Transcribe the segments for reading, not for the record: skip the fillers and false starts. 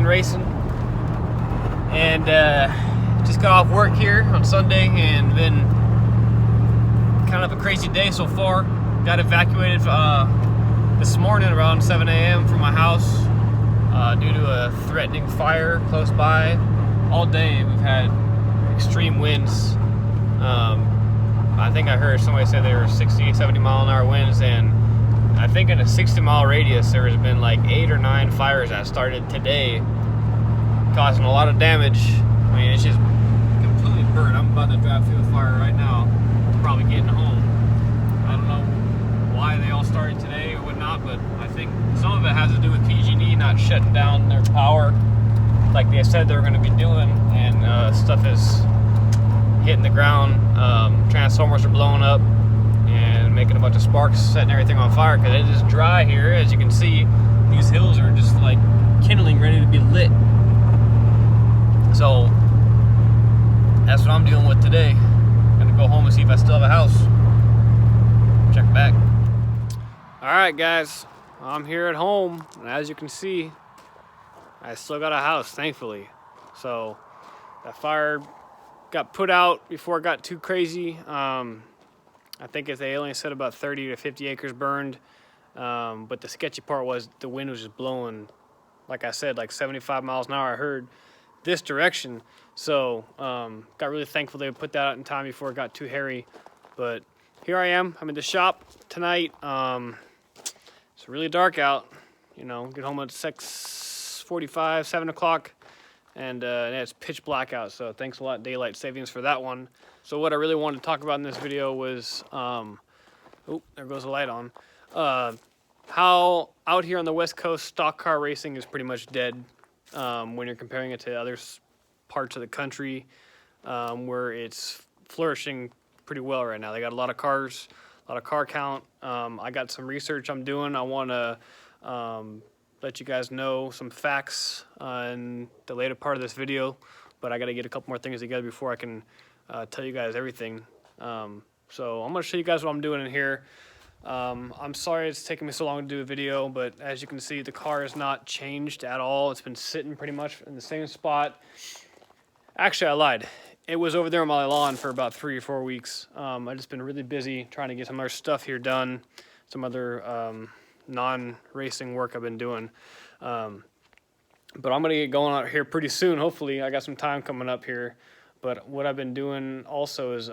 racing, and just got off work here on Sunday, and been kind of a crazy day so far. Got evacuated this morning around 7 a.m. from my house due to a threatening fire close by. All day we've had extreme winds. I think I heard somebody say there were 60, 70 mile an hour winds, and I think in a 60-mile radius there has been like 8 or 9 fires that started today, causing a lot of damage. I mean, it's just completely burnt. I'm about to drive through the fire right now, probably getting home. I don't know why they all started today or whatnot, but I think some of it has to do with PG&E not shutting down their power like they said they were going to be doing, and stuff is hitting the ground. Transformers are blowing up and making a bunch of sparks, setting everything on fire because it is dry here. As you can see, these hills are just like kindling, ready to be lit. So that's what I'm dealing with today. Gonna go home and see if I still have a house. Check back. All right, guys, I'm here at home, and as you can see, I still got a house, thankfully. So that fire got put out before it got too crazy. I think they only said about 30 to 50 acres burned. But the sketchy part was the wind was just blowing, like I said, like 75 miles an hour. I heard this direction. So got really thankful they put that out in time before it got too hairy. But here I am. I'm in the shop tonight. It's really dark out. You know, get home at 6:45, 7 o'clock. And it's pitch black out, so thanks a lot, daylight savings, for that one. So what I really wanted to talk about in this video was, oh, there goes the light on, how out here on the West Coast, stock car racing is pretty much dead when you're comparing it to other parts of the country where it's flourishing pretty well right now. They got a lot of cars, a lot of car count. I got some research I'm doing. I want to let you guys know some facts in the later part of this video, but I got to get a couple more things together before I can tell you guys everything. So I'm going to show you guys what I'm doing in here. I'm sorry it's taking me so long to do a video, but as you can see, the car has not changed at all. It's been sitting pretty much in the same spot. Actually, I lied. It was over there on my lawn for about 3 or 4 weeks. I've just been really busy trying to get some other stuff here done, some other non-racing work I've been doing. But I'm going to get going out here pretty soon, hopefully. I got some time coming up here. But what I've been doing also is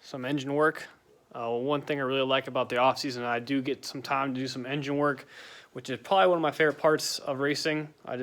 some engine work. One thing I really like about the off-season, I do get some time to do some engine work, which is probably one of my favorite parts of racing. I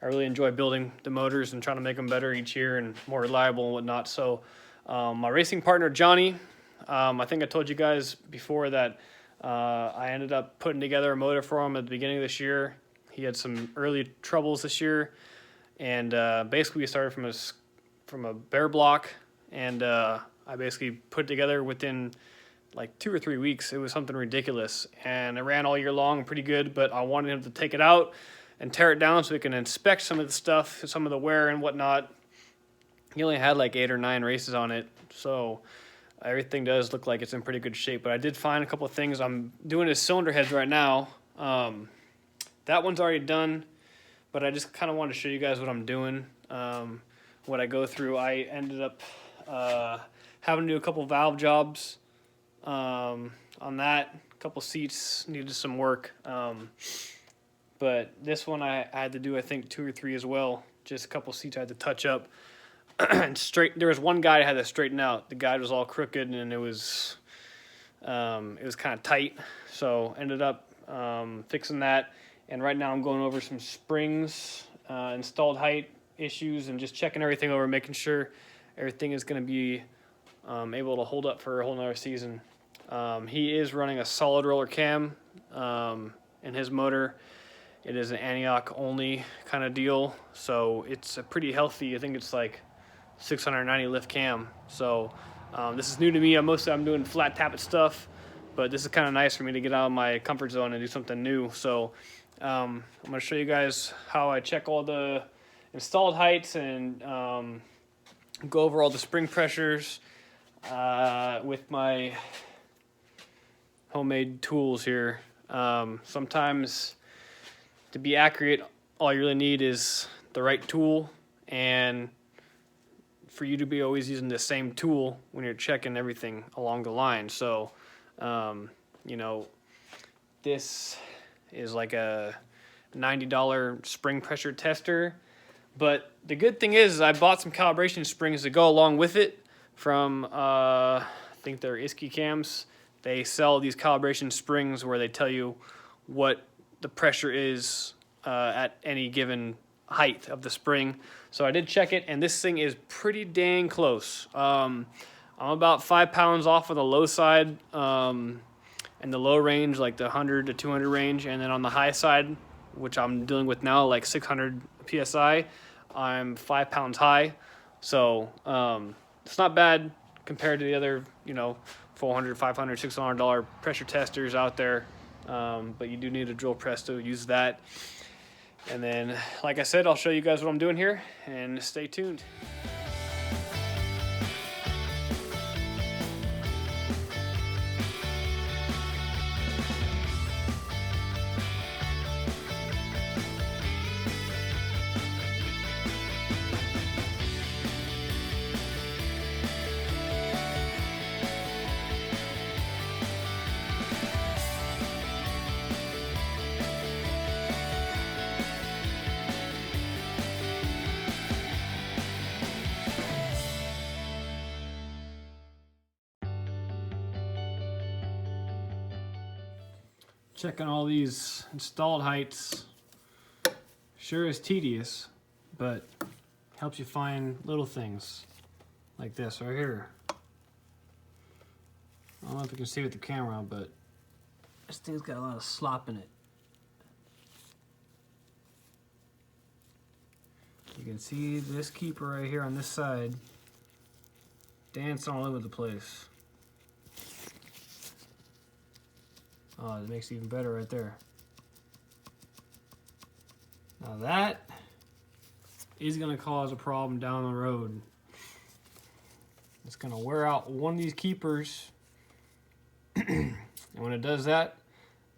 really enjoy building the motors and trying to make them better each year and more reliable and whatnot. So my racing partner, Johnny, I think I told you guys before that I ended up putting together a motor for him at the beginning of this year. He had some early troubles this year, and basically we started from a bare block, and I basically put it together within like 2 or 3 weeks. It was something ridiculous, and it ran all year long pretty good, but I wanted him to take it out and tear it down so we can inspect some of the stuff, some of the wear and whatnot. He only had like 8 or 9 races on it, so everything does look like it's in pretty good shape, but I did find a couple of things. I'm doing his cylinder heads right now. That one's already done, but I just kind of wanted to show you guys what I'm doing, what I go through. I ended up having to do a couple valve jobs on that. A couple seats needed some work, but this one I had to do, I think, 2 or 3 as well. Just a couple seats I had to touch up. And there was one guy I had to straighten out. The guide was all crooked, and it was kind of tight. So ended up fixing that. And right now I'm going over some springs, installed height issues, and just checking everything over, making sure everything is going to be able to hold up for a whole nother season. He is running a solid roller cam in his motor. It is an Antioch only kind of deal, so it's a pretty healthy. I think it's like 690 lift cam. So this is new to me. I'm doing flat tappet stuff, but this is kind of nice for me to get out of my comfort zone and do something new. So I'm going to show you guys how I check all the installed heights and go over all the spring pressures with my homemade tools here. Sometimes to be accurate all you really need is the right tool, and for you to be always using the same tool when you're checking everything along the line. So, you know, this is like a $90 spring pressure tester. But the good thing is I bought some calibration springs to go along with it from, I think they're Iski Cams. They sell these calibration springs where they tell you what the pressure is at any given height of the spring. So I did check it, and this thing is pretty dang close. I'm about 5 pounds off on the low side, in the low range, like the 100 to 200 range, and then on the high side, which I'm dealing with now, like 600 PSI, I'm 5 pounds high. So it's not bad compared to the other, you know, $400, $500, $600 pressure testers out there. But you do need a drill press to use that. And then, like I said, I'll show you guys what I'm doing here, and stay tuned. Checking all these installed heights sure is tedious, but helps you find little things like this right here. I don't know if you can see with the camera, but this thing's got a lot of slop in it. You can see this keeper right here on this side dancing all over the place. Oh, it makes it even better right there. Now that is going to cause a problem down the road. It's going to wear out one of these keepers. And when it does that,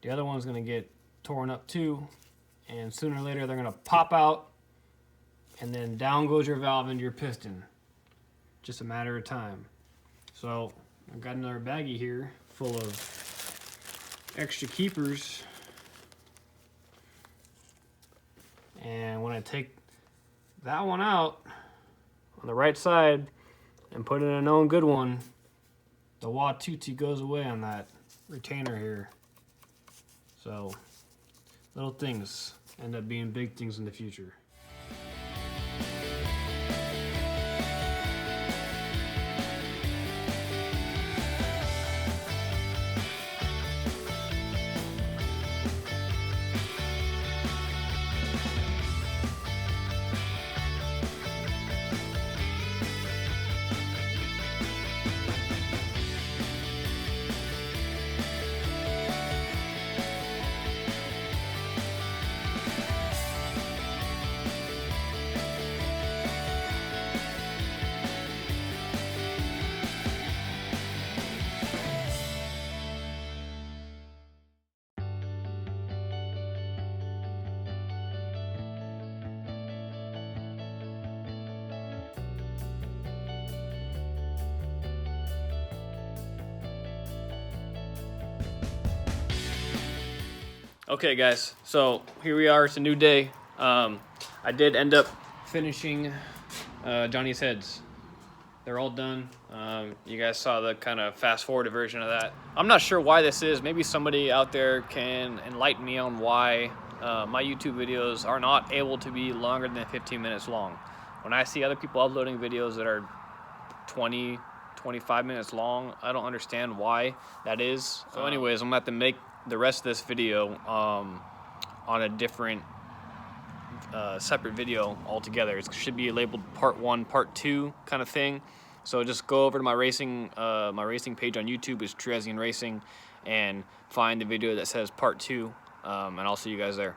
the other one's going to get torn up too. And sooner or later, they're going to pop out. And then down goes your valve into your piston. Just a matter of time. So I've got another baggie here full of extra keepers, and when I take that one out on the right side and put in a known good one, the Watuti goes away on that retainer here. So little things end up being big things in the future. Okay guys, so here we are, it's a new day. I did end up finishing Johnny's heads. They're all done. You guys saw the kind of fast forwarded version of that. I'm not sure why this is. Maybe somebody out there can enlighten me on why my YouTube videos are not able to be longer than 15 minutes long. When I see other people uploading videos that are 20, 25 minutes long, I don't understand why that is. So anyways, I'm gonna have to make the rest of this video on a different separate video altogether. It should be labeled part 1, part 2 kind of thing. So just go over to my racing page on YouTube, is Trezian Racing, and find the video that says part 2, and I'll see you guys there.